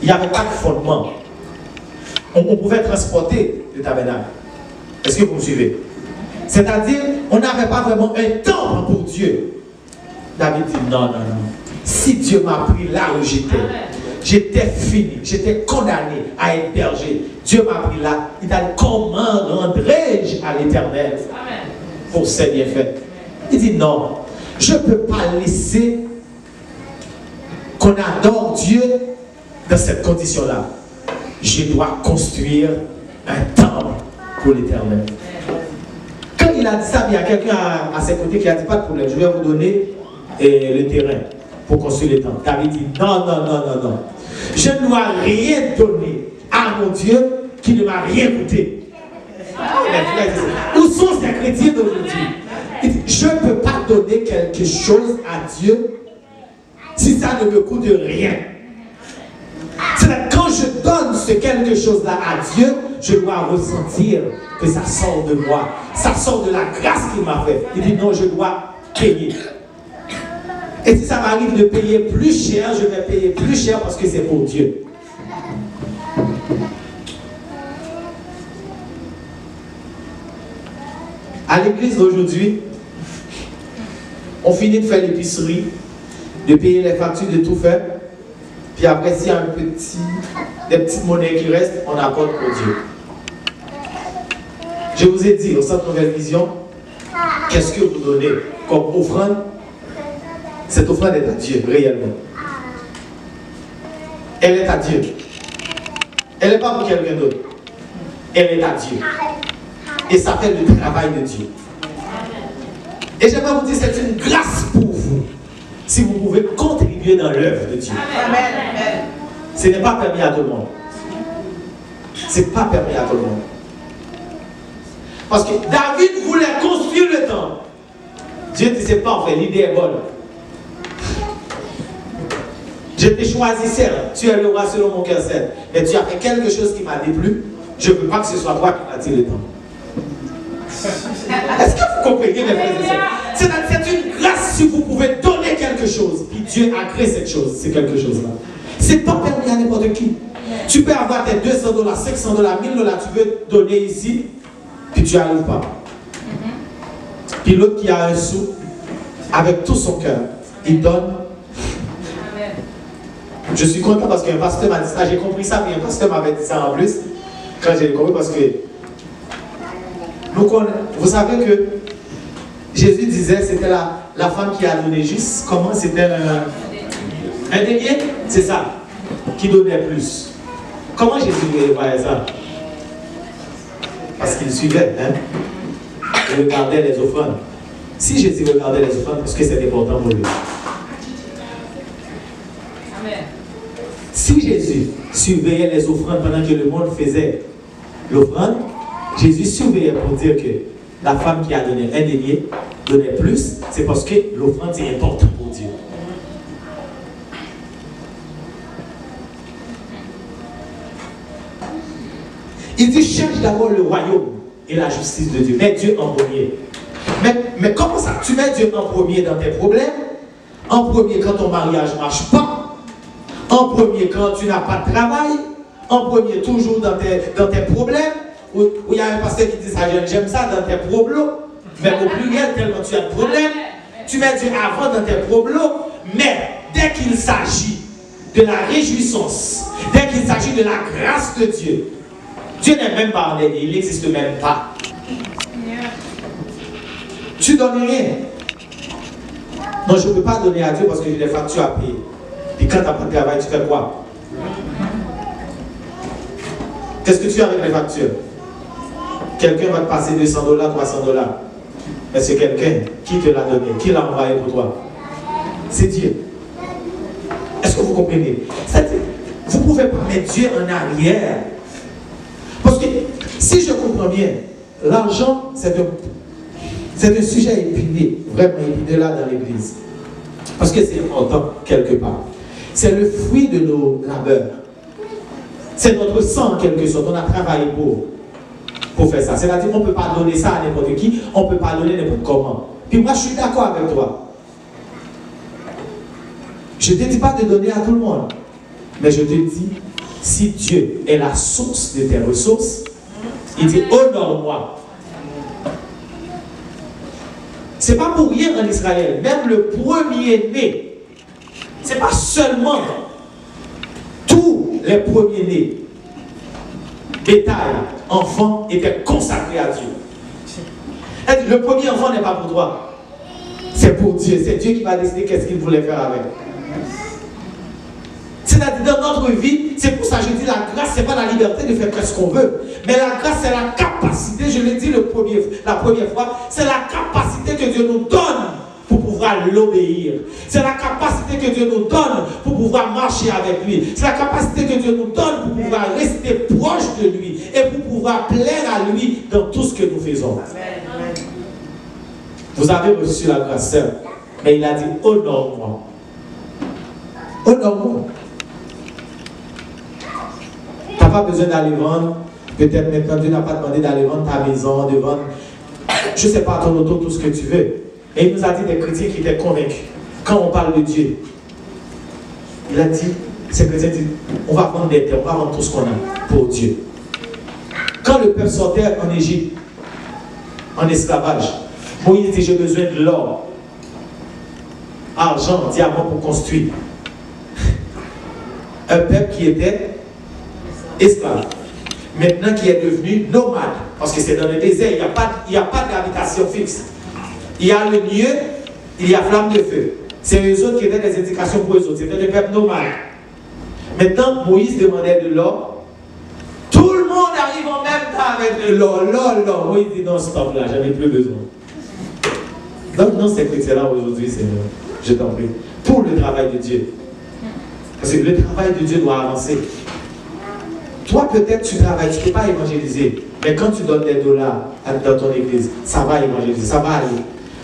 Il n'y avait pas de fondement. On pouvait transporter le tabernacle. Est-ce que vous me suivez? C'est-à-dire, on n'avait pas vraiment un temple pour Dieu. David dit non, non, non. Si Dieu m'a pris là où j'étais fini, j'étais condamné à être berger. Dieu m'a pris là. Il a dit, comment rendrai-je à l'Éternel pour ses bienfaits? Il dit non, je ne peux pas laisser qu'on adore Dieu dans cette condition-là. Je dois construire un temple pour l'Éternel. Quand il a dit ça, il y a quelqu'un à ses côtés qui a dit pas de problème, je vais vous donner le terrain pour construire le temple. David dit non, non, non, non, non. Je ne dois rien donner à mon Dieu qui ne m'a rien coûté. Où sont ces chrétiens d'aujourd'hui? Je ne peux pas donner quelque chose à Dieu si ça ne me coûte rien. C'est-à-dire quand je donne ce quelque chose-là à Dieu, je dois ressentir que ça sort de moi. Ça sort de la grâce qu'il m'a fait. Il dit non, je dois payer. Et si ça m'arrive de payer plus cher, je vais payer plus cher parce que c'est pour Dieu. À l'église d'aujourd'hui, on finit de faire l'épicerie, de payer les factures, de tout faire. Puis après, s'il y a des petites monnaies qui restent, on apporte pour Dieu. Je vous ai dit, au Centre Nouvelle Vision, qu'est-ce que vous donnez comme offrande? Cette offrande est à Dieu, réellement. Elle est à Dieu. Elle n'est pas pour quelqu'un d'autre. Elle est à Dieu. Et ça fait le travail de Dieu. Et j'aimerais vous dire, c'est une grâce pour vous, si vous pouvez contribuer dans l'œuvre de Dieu. Amen. Ce n'est pas permis à tout le monde. Ce n'est pas permis à tout le monde. Parce que David voulait construire le temple. Dieu dit, c'est parfait, l'idée est bonne. Je t'ai choisi, certes, tu es le roi selon mon cœur, certes, mais tu as fait quelque chose qui m'a déplu. Je ne veux pas que ce soit toi qui m'attire le temple. Est-ce que vous comprenez, mes frères et sœurs? C'est une grâce si vous pouvez donner quelque chose, puis Dieu a créé cette chose, c'est quelque chose-là. C'est pas permis à n'importe qui. Tu peux avoir tes $200, $500, $1000, tu veux donner ici, puis tu n'arrives pas. Puis l'autre qui a un sou, avec tout son cœur, il donne. Je suis content parce qu'un pasteur m'a dit ça, j'ai compris ça, mais un pasteur m'avait dit ça en plus, quand j'ai compris, parce que vous savez que Jésus disait, c'était la femme qui a donné juste, comment c'était un denier, c'est ça, qui donnait plus. Comment Jésus voyait ça? Parce qu'il suivait, hein? Il regardait les offrandes. Si Jésus regardait les offrandes, parce que c'est important pour lui. Amen. Si Jésus surveillait les offrandes pendant que le monde faisait l'offrande, Jésus surveillait pour dire que la femme qui a donné un denier donnait plus, c'est parce que l'offrande est importante pour Dieu. Il dit, cherche d'abord le royaume et la justice de Dieu. Mets Dieu en premier. Mais comment ça? Tu mets Dieu en premier dans tes problèmes, en premier quand ton mariage ne marche pas, en premier quand tu n'as pas de travail, en premier toujours dans tes problèmes, où il y a un pasteur qui dit ça, j'aime ça dans tes problèmes, mais au pluriel, tellement tu as de problèmes, tu mets Dieu avant dans tes problèmes, mais dès qu'il s'agit de la réjouissance, dès qu'il s'agit de la grâce de Dieu, Dieu n'est même pas en aide, il n'existe même pas. Tu donnes rien. Non, je ne peux pas donner à Dieu parce que j'ai des factures à payer. Et quand tu n'as pas de travail, tu fais quoi? Qu'est-ce que tu fais avec les factures? Quelqu'un va te passer $200, $300. Mais c'est quelqu'un qui te l'a donné, qui l'a envoyé pour toi. C'est Dieu. Est-ce que vous comprenez? Vous ne pouvez pas mettre Dieu en arrière. Parce que si je comprends bien, l'argent, c'est un sujet épineux, vraiment épineux là dans l'église. Parce que c'est important quelque part. C'est le fruit de nos labeurs. C'est notre sang en quelque sorte. On a travaillé pour faire ça. C'est-à-dire qu'on ne peut pas donner ça à n'importe qui, on ne peut pas donner n'importe comment. Puis moi, je suis d'accord avec toi. Je ne te dis pas de donner à tout le monde. Mais je te dis si Dieu est la source de tes ressources, il dit honore-moi. Ce n'est pas pour rien en Israël, même le premier-né, ce n'est pas seulement tous les premiers-nés, bétail, enfants étaient consacrés à Dieu. Le premier enfant n'est pas pour toi, c'est pour Dieu. C'est Dieu qui va décider qu'est-ce qu'il voulait faire avec. C'est-à-dire dans notre vie, c'est pour ça que je dis la grâce, ce n'est pas la liberté de faire ce qu'on veut. Mais la grâce, c'est la capacité, je l'ai dit la première fois, c'est la capacité que Dieu nous donne pour pouvoir l'obéir. C'est la capacité que Dieu nous donne pour pouvoir marcher avec lui. C'est la capacité que Dieu nous donne pour pouvoir rester proche de lui et pour pouvoir plaire à lui dans tout ce que nous faisons. Amen. Vous avez reçu la grâce, sœur, mais il a dit honore-moi. Honore-moi. Tu n'as pas besoin d'aller vendre. Peut-être maintenant Dieu n'a pas demandé d'aller vendre ta maison, de vendre, je ne sais pas, ton auto, tout ce que tu veux. Et il nous a dit des chrétiens qui étaient convaincus. Quand on parle de Dieu, il a dit, ces chrétiens disent, on va vendre des terres, on va vendre tout ce qu'on a pour Dieu. Quand le peuple sortait en Égypte, en esclavage, Moïse dit, j'ai besoin de l'or, argent, diamant pour construire. Un peuple qui était esclave, maintenant qui est devenu nomade, parce que c'est dans le désert, il n'y a pas d'habitation fixe. Il y a le lieu, il y a flamme de feu. C'est eux autres qui étaient des indications pour eux autres. C'était le peuple nomade. Maintenant, Moïse demandait de l'or. Tout le monde arrive en même temps avec de l'or. L'or. Moïse dit non, stop là, j'en ai plus besoin. Donc, non, ces chrétiens-là aujourd'hui, Seigneur, je t'en prie, pour le travail de Dieu. Parce que le travail de Dieu doit avancer. Toi, peut-être, tu travailles, tu ne peux pas évangéliser. Mais quand tu donnes des dollars dans ton église, ça va évangéliser, ça va aller.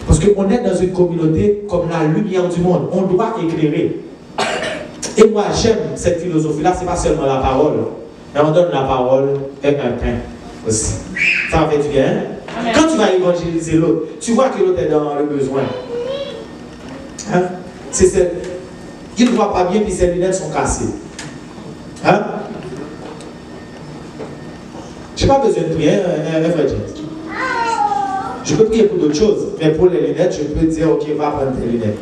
Parce qu'on est dans une communauté comme la lumière du monde. On doit éclairer. Et moi, j'aime cette philosophie-là. Ce n'est pas seulement la parole. Mais on donne la parole et un pain aussi. Ça fait du bien. Amen. Quand tu vas évangéliser l'autre, tu vois que l'autre est dans le besoin. Hein? Il ne voit pas bien, puis ses lunettes sont cassées. Hein? Je n'ai pas besoin de prier, un frère James. Je peux prier pour d'autres choses, mais pour les lunettes, je peux dire, ok, va prendre tes lunettes.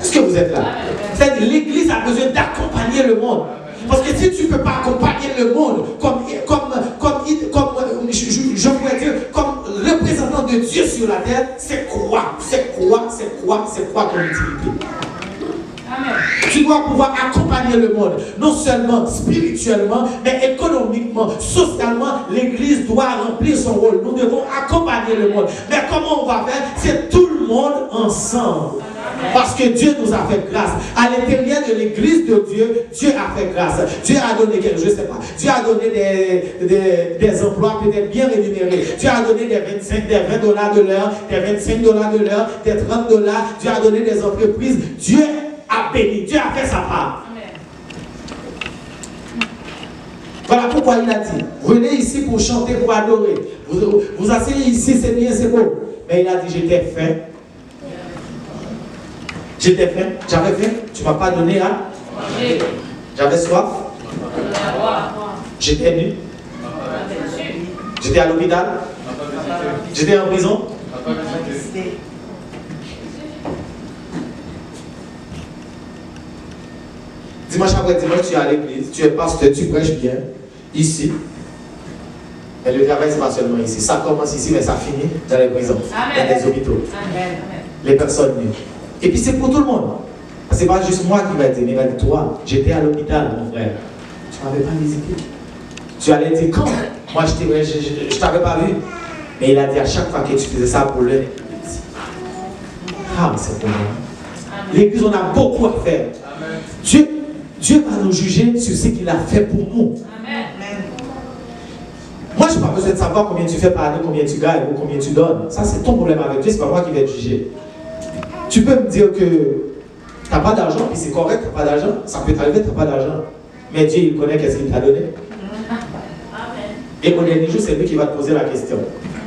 Est-ce que vous êtes là? C'est-à-dire, l'Église a besoin d'accompagner le monde. Parce que si tu ne peux pas accompagner le monde je pourrais dire, comme représentant de Dieu sur la terre, c'est quoi ton utilité? Amen. Tu dois pouvoir accompagner le monde, non seulement spirituellement, mais économiquement, socialement. L'Église doit remplir son rôle. Nous devons accompagner le monde. Mais comment on va faire? C'est tout le monde ensemble. Parce que Dieu nous a fait grâce. À l'intérieur de l'église de Dieu, Dieu a fait grâce. Dieu a donné, je ne sais pas, Dieu a donné des emplois peut-être bien rémunérés. Dieu a donné des 20 dollars de l'heure, des 25 dollars de l'heure, des 30 dollars. Dieu a donné des entreprises. Dieu a béni. Dieu a fait sa part. Voilà pourquoi il a dit, venez ici pour chanter, pour adorer. Vous asseyez ici, c'est bien, c'est beau. Mais il a dit, j'étais faim. J'étais faim, j'avais faim, tu ne m'as pas donné à manger. J'avais soif, j'étais nu, j'étais à l'hôpital, j'étais en prison. Dimanche après dimanche, tu es à l'église, tu es pasteur, tu prêches bien, ici. Mais le travail, ce n'est pas seulement ici. Ça commence ici, mais ça finit dans les prisons, dans les hôpitaux. Amen. Les personnes nues. Et puis c'est pour tout le monde. Ce n'est pas juste moi qui va dire, mais il va dire, toi, j'étais à l'hôpital, mon frère. Tu n'avais pas visité. Tu allais dire, quand? Moi, je ne t'avais pas vu. Mais il a dit à chaque fois que tu faisais ça pour l'un. Ah, c'est pour moi. L'église, on a beaucoup à faire. Dieu va nous juger sur ce qu'il a fait pour nous. Amen. Moi, je n'ai pas besoin de savoir combien tu fais par année, combien tu gagnes ou combien tu donnes. Ça, c'est ton problème avec Dieu, ce n'est pas moi qui vais te juger. Tu peux me dire que tu n'as pas d'argent, puis c'est correct, tu n'as pas d'argent. Ça peut t'arriver, tu n'as pas d'argent. Mais Dieu, il connaît qu'est-ce qu'il t'a donné. Et au dernier jour, c'est lui qui va te poser la question.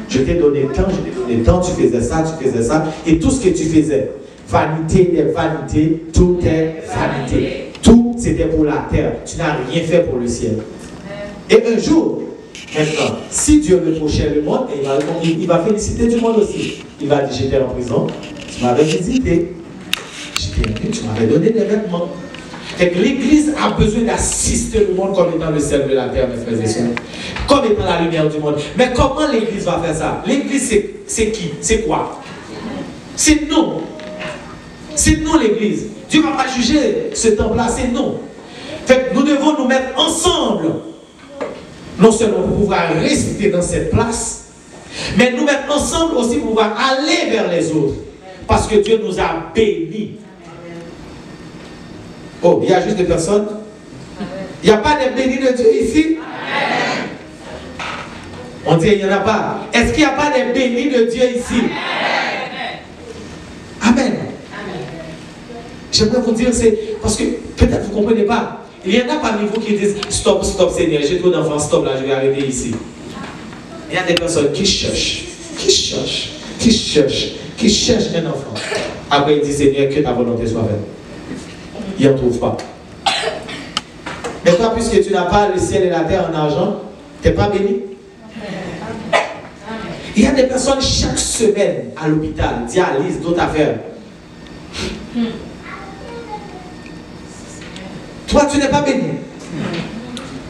Je t'ai donné tant, tu faisais ça, et tout ce que tu faisais, vanité des vanités, tout est vanité. Tout c'était pour la terre. Tu n'as rien fait pour le ciel. Et un jour, maintenant, si Dieu reprochait le monde, il va féliciter du monde aussi. Il va dire, j'étais en prison, tu m'avais visité, tu m'avais donné des vêtements. Et l'Église a besoin d'assister le monde comme étant le sel de la terre, mes frères et sœurs. Comme étant la lumière du monde. Mais comment l'Église va faire ça? L'Église, c'est qui? C'est quoi? C'est nous. C'est nous l'Église. Dieu ne va pas juger ce temple-là, c'est nous. Fait que nous devons nous mettre ensemble. Non seulement pour pouvoir rester dans cette place, mais nous mettre ensemble aussi pour pouvoir aller vers les autres. Parce que Dieu nous a bénis. Oh, il y a juste des personnes. Il n'y a pas de bénis de Dieu ici. On dit il n'y en a pas. Est-ce qu'il n'y a pas de bénis de Dieu ici? Amen. J'aimerais vous dire, c'est parce que peut-être vous ne comprenez pas. Il y en a parmi vous qui disent stop, stop Seigneur, j'ai trop d'enfants, stop là, je vais arrêter ici. Il y a des personnes qui cherchent un enfant. Après ils disent Seigneur, que ta volonté soit faite. Ils n'en trouvent pas. Mais toi, puisque tu n'as pas le ciel et la terre en argent, tu n'es pas béni. Il y a des personnes chaque semaine à l'hôpital, dialyse, d'autres affaires. Toi, tu n'es pas béni.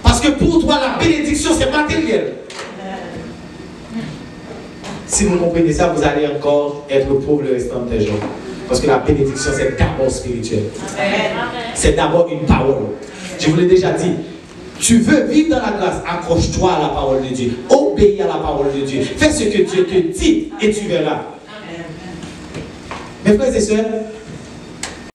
Parce que pour toi, la bénédiction, c'est matériel. Si vous comprenez ça, vous allez encore être pauvre le restant de tes jours. Parce que la bénédiction, c'est d'abord spirituel. C'est d'abord une parole. Je vous l'ai déjà dit. Tu veux vivre dans la grâce, accroche-toi à la parole de Dieu. Obéis à la parole de Dieu. Fais ce que Dieu te dit et tu verras. Mes frères et sœurs,